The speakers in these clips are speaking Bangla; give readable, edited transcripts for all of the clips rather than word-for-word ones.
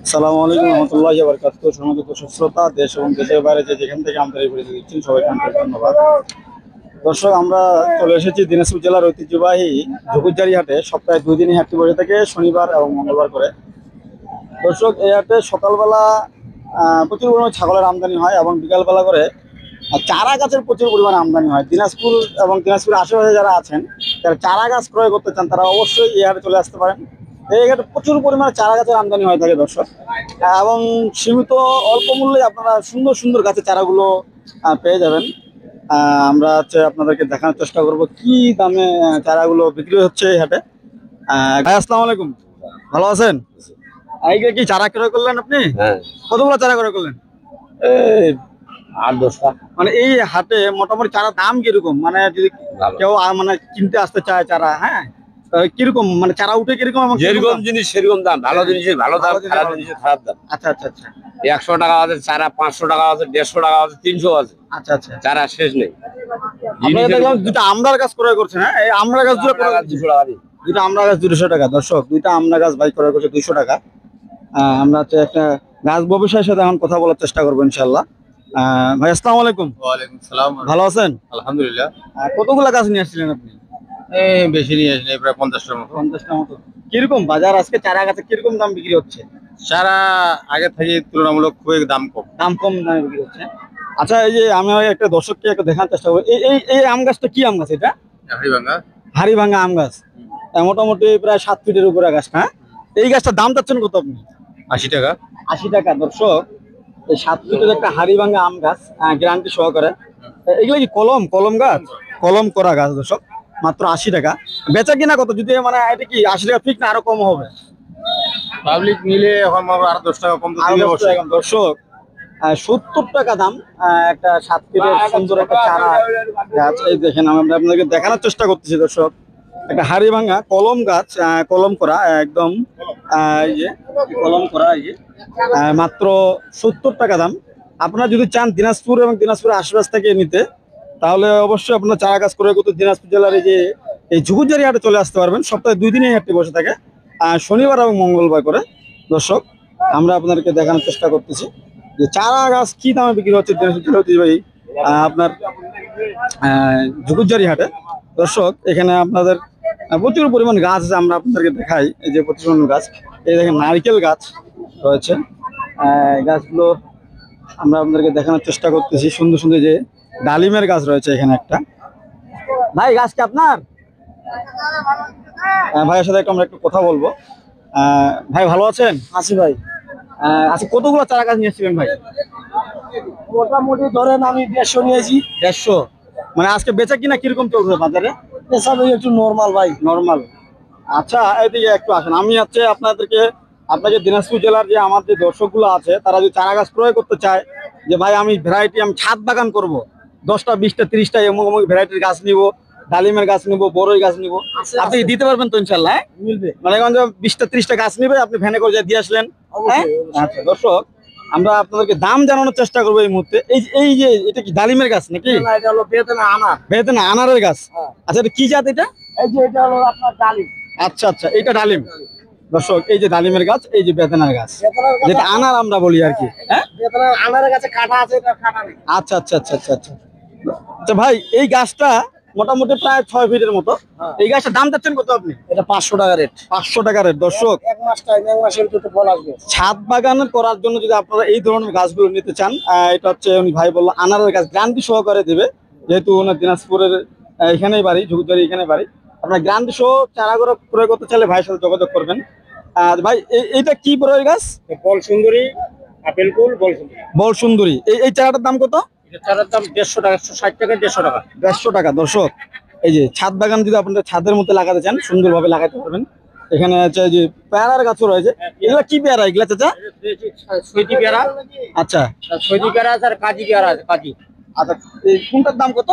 আসসালামু আলাইকুম রহমতুল্লাহি ওয়া বারাকাতুহু। সম্মানিত শ্রোতা, দেশ এবং দেশের বাইরে যেখান থেকে আমাদের এই ভিডিও দেখছেন সবাইকে আন্তরিক ধন্যবাদ। দর্শক, আমরা চলে এসেছি দিনাজপুর জেলার ঐতিহ্যবাহী ঝুকুরঝাড়ি হাটে। সপ্তাহে 2 দিনই হাটটি বসে থাকে, শনিবার এবং মঙ্গলবার করে। দর্শক, এই হাটে সকালবেলা প্রচুর পরিমাণে ছাগলের আমদানি হয় এবং বিকালবেলা করে চারা গাছের প্রচুর পরিমাণে আমদানি হয়। দিনাজপুর এবং দিনাজপুরের আশেপাশে যারা আছেন, যারা চারা গাছ ক্রয় করতে চান, তারা অবশ্যই এই হাটে চলে আসতে পারেন। এই হাটে প্রচুর পরিমাণে চারা গাছের আমদানি হয়ে থাকে দর্শক, এবং সীমিত অল্প মূল্যে আপনারা সুন্দর সুন্দর গাছের চারাগুলো পেয়ে যাবেন। আমরা আপনাদেরকে দেখানোর চেষ্টা করব কি দামে চারাগুলো বিক্রি হচ্ছে এই হাটে। ভাই, আসসালামু আলাইকুম, ভালো আছেন? এইটা কি চারা ক্রয় করলেন আপনি? হ্যাঁ, কতগুলো চারা ক্রয় করলেন? এই 8-10টা। মানে এই হাটে মোটামুটি চারা দাম কিরকম? মানে যদি কেউ মানে কিনতে আসতে চায় চারা, হ্যাঁ, কিরকম মানে চারা উঠে কিরকম? যেরকম জিনিস সেরকম দাম, ভালো জিনিসের ভালো দাম, খারাপ জিনিসের খারাপ দাম। আচ্ছা আচ্ছা আচ্ছা 100 টাকা আছে চারা, 500 টাকা আছে, 150 টাকা আছে, 300 আছে। আচ্ছা আচ্ছা। চারা শেষ নেই। আপনারা দেখলাম দুটো আমড়ার গাছ ক্রয় করছেন, হ্যাঁ? এই আমড়া গাছ দুটো 200 টাকা দিয়ে। দুটো আমড়া গাছ 200 টাকা। দর্শক, দুইটা আমড়া গাছ ভাই ক্রয় করছে 200 টাকা। আমরা একটা গাছ ব্যবসায়ীর সাথে এখন কথা বলার চেষ্টা করবো ইনশাল্লাহ। ভাই, আসসালামু আলাইকুম। ওয়ালাইকুম সালাম। ভালো আছেন? আলহামদুলিল্লাহ। কতগুলা গাছ নিয়ে আসছিলেন আপনি? বেশি নিয়ে আসেনি, প্রায় 50টার মতো। 50টা মতো। কিরকম বাজার আজকে চারা গাছে কিরকম দাম বিক্রি হচ্ছে? সারা আগে থেকে তুলনামূলক খুবই দাম কম। দাম কম দামে বিক্রি হচ্ছে। আচ্ছা, এই যে আমি একটা দর্শককে একটা দেখানোর চেষ্টা করবো, এই এই এই আম গাছটা কি আম গাছ? এটা হাড়িভাঙ্গা। হাড়িভাঙ্গা আম গাছ। মোটামুটি প্রায় 7 ফিটের উপরে গাছটা, হ্যাঁ? এই গাছটার দাম চাচ্ছেন কত আপনি? 80 টাকা। 80 টাকা। দর্শক, এই 7 ফিটের একটা হাড়িভাঙ্গা আম গাছ, গ্যারান্টি সহকারে। এগুলো কি কলম কলম গাছ? কলম করা গাছ দর্শক, মাত্র 80 টাকা। বেচা কিনা কত? যদি মানে এটা কি 80 টাকা ফিক্স না আরো কম হবে? পাবলিক নিলে এখন আরো 10 টাকা কম দিলে অবশ্যই। দর্শক, 70 টাকা দাম একটা 7 ফিটের সুন্দর একটা চারা গাছ। এই দেখেন, আমরা আপনাদেরকে দেখানোর চেষ্টা করতেছি দর্শক, একটা হাড়িভাঙ্গা কলম গাছ, কলম করা একদম, এই যে কলম করা, এই যে মাত্র 70 টাকা দাম। আপনারা যদি চান দিনাজপুর এবং দিনাজপুরের আশেপাশ থেকে নিতে, তাহলে অবশ্যই আপনারা চারা গাছ ক্রয় করতে দিনাজপুর জেলার এই ঝুকুরঝাড়ি হাটে চলে আসতে পারবেন। সপ্তাহে 2 দিনই হাটটি বসে থাকে, শনিবার এবং মঙ্গলবার করে। দর্শক, আমরা আপনাদেরকে দেখানোর চেষ্টা করতেছি যে চারা গাছ কি দামে বিক্রি হচ্ছে দিনাজপুর জেলা ঐতিহ্যবাহী আপনার ঝুকুরঝাড়ি হাটে। দর্শক, এখানে আপনাদের প্রচুর পরিমাণ গাছ আছে, আমরা আপনাদেরকে দেখাই। এই যে প্রচুর পরিমাণ গাছ, এই দেখেন নারকেল গাছ রয়েছে। গাছগুলো আমরা আপনাদেরকে দেখানোর চেষ্টা করতেছি। সুন্দর সুন্দর যে ডালিমের গাছ রয়েছে এখানে একটা। ভাই, গাছ কি আপনার? ভাইয়ের সাথে আমরা একটু কথা বলবো। ভাই, ভালো আছেন? আছি ভাই। আচ্ছা, কতগুলো চারা গাছ নিয়েছিলেন ভাই? মোটামুটি ধরেন আমি 150 নিয়েছি। 150। মানে আজকে বেচা কিনা কিরকম চলছে বাজারে? পেশা একটু নর্মাল ভাই। নর্মাল। আচ্ছা, এদিকে একটু আসেন। আমি আপনাকে দিনাজপুর জেলার যে আমার যে দর্শকগুলো আছে, তারা যদি চারা গাছ ক্রয় করতে চায়, যে ভাই আমি ভ্যারাইটি, আমি ছাদ বাগান করব, 10টা 20টা 30টা এমন ভ্যারাইটির গাছ নিব, ডালিমের গাছ নিব, বড়ই গাছ নিব, আপনি দিতে পারবেন তো ইনশাল্লাহ? মিলবে। মানে 20টা 30টা গাছ নিবে, আপনি ভ্যানে করে দিয়ে আসলেন, হ্যাঁ? আচ্ছা দর্শক, আমরা আপনাদেরকে দাম জানানোর চেষ্টা করবো এই মুহূর্তে। এই যে এটা কি ডালিমের গাছ নাকি? এটা হলো বেদানা আনার। বেদানা আনারের গাছ। আচ্ছা, এটা কি জাত এটা? এই যে এটা হলো আপনার ডালিম। আচ্ছা আচ্ছা, এটা ডালিম। দর্শক, এই যে ডালিমের গাছ, এই যে বেদানার গাছ, যেটা আনার আমরা বলি আর কি, হ্যাঁ? বেদানার আনারের গাছে কাটা আছে, এটা কাটা নেই। আচ্ছা আচ্ছা আচ্ছা আচ্ছা আচ্ছা। আচ্ছা ভাই, এই গাছটা মোটামুটি প্রায় 6 ফিটের মতো। এই গাছটার দাম চাচ্ছেন কত আপনি? এটা 500 টাকা রেট। 500 টাকা রেট। দর্শক, এক মাস টাইম, এক মাসের ভিতরে ফল আসবে। ছাদ বাগান করার জন্য যদি আপনারা এই ধরনের গাছগুলো নিতে চান, এটা হচ্ছে উনি ভাই বললো আনারের গাছ গ্যারান্টি সহকারে দেবে। যেহেতু ওনার দিনাজপুরের এখানেই বাড়ি, ঝুকুরঝাড়ি এখানে বাড়ি। আপনার গ্যারান্টি সহ চারাগুলো ক্রয় করতে চাইলে ভাইয়ের সাথে যোগাযোগ করবেন। ভাই, এইটা কি বড়ই গাছ? বল সুন্দরী, আপেল কুল, বল সুন্দরী। বল সুন্দরী। এই চারাটার দাম কত? এটা চারার দাম 150 টাকা, 160 টাকা, 150 টাকা। 150 টাকা। দর্শক, এই যে ছাদ বাগান যদি আপনারা ছাদের মধ্যে লাগাতে চান, সুন্দরভাবে লাগাতে পারবেন। এখানে আছে যে পেয়ারার গাছও রয়েছে। এগুলা কি পেয়ারা এগুলা চাচা? সৈতি পেয়ারা। আচ্ছা, সৈতি পেয়ারা আছে আর কাজি পেয়ারা আছে, কাজি। আচ্ছা, এই কোনটার দাম কত?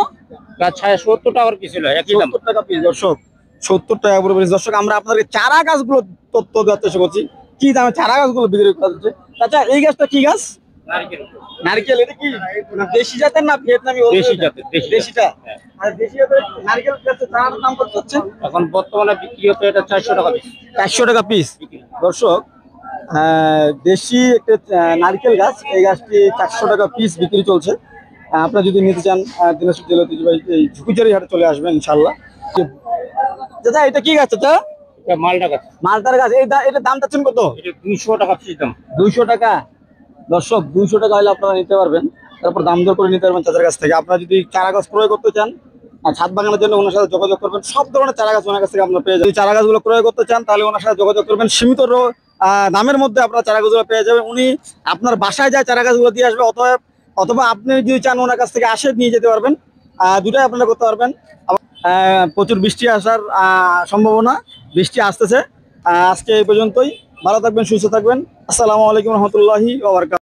গাছ 70 টাকার পিস হলো, একই দাম। 70 টাকা পিস। দর্শক, 70 টাকা করে পিস। দর্শক, আমরা আপনাদেরকে চারা গাছগুলো তথ্য দেওয়ার চেষ্টা করছি, কি দামে চারা গাছগুলো বিক্রি করা হচ্ছে। আচ্ছা, এই গাছটা কি গাছ? নারকেল। নারকেল। এটা কি দেশি জাতের না ভিয়েতনামি? দেশি জাতের। দেশিটা। আর দেশি জাতের নারকেল গাছের চারার দাম কত হচ্ছে? এখন বর্তমানে বিক্রি হচ্ছে এটা 400 টাকা পিস। 400 টাকা পিস। দর্শক, দেশি একটা নারকেল গাছ, এই গাছটি 400 টাকা পিস বিক্রি চলছে। আপনারা যদি নিতে চান দিনাজপুর জেলা ঐতিহ্যবাহী এই ঝুকুঝারি হাটে চলে আসবেন ইনশাল্লাহ। চাচা এটা কি গাছ চাচা? মালটা গাছ, মালটার গাছ, এটার দাম চাচ্ছেন কত? এটা 200 টাকা পিস দাম। 200 টাকা। দর্শক 200 টাকা হলে আপনারা নিতে পারবেন, তারপর দাম দর করে নিতে পারবেন চাচার কাছ থেকে। আপনারা যদি চারা গাছ ক্রয় করতে চান আর ছাদ বাগানের জন্য ওনার সাথে যোগাযোগ করবেন, সব ধরনের চারা গাছ ওনার কাছ থেকে আপনারা পেয়ে যাবেন। যদি চারা গাছগুলো ক্রয় করতে চান তাহলে ওনার সাথে যোগাযোগ করবেন, সীমিত দামের মধ্যে আপনারা চারা গাছগুলো পেয়ে যাবেন। উনি আপনার বাসায় যায় চারা গাছগুলো দিয়ে আসবে, অথবা আপনি যদি চান ওনার কাছ থেকে আসে নিয়ে যেতে পারবেন, দুটাই আপনারা করতে পারবেন। প্রচুর বৃষ্টি আসার সম্ভাবনা, বৃষ্টি আসতেছে। আজকে এই পর্যন্তই, ভালো থাকবেন, সুস্থ থাকবেন। আসসালামু আলাইকুম রহমতুল্লাহি ওয়া বারাকাতুহু।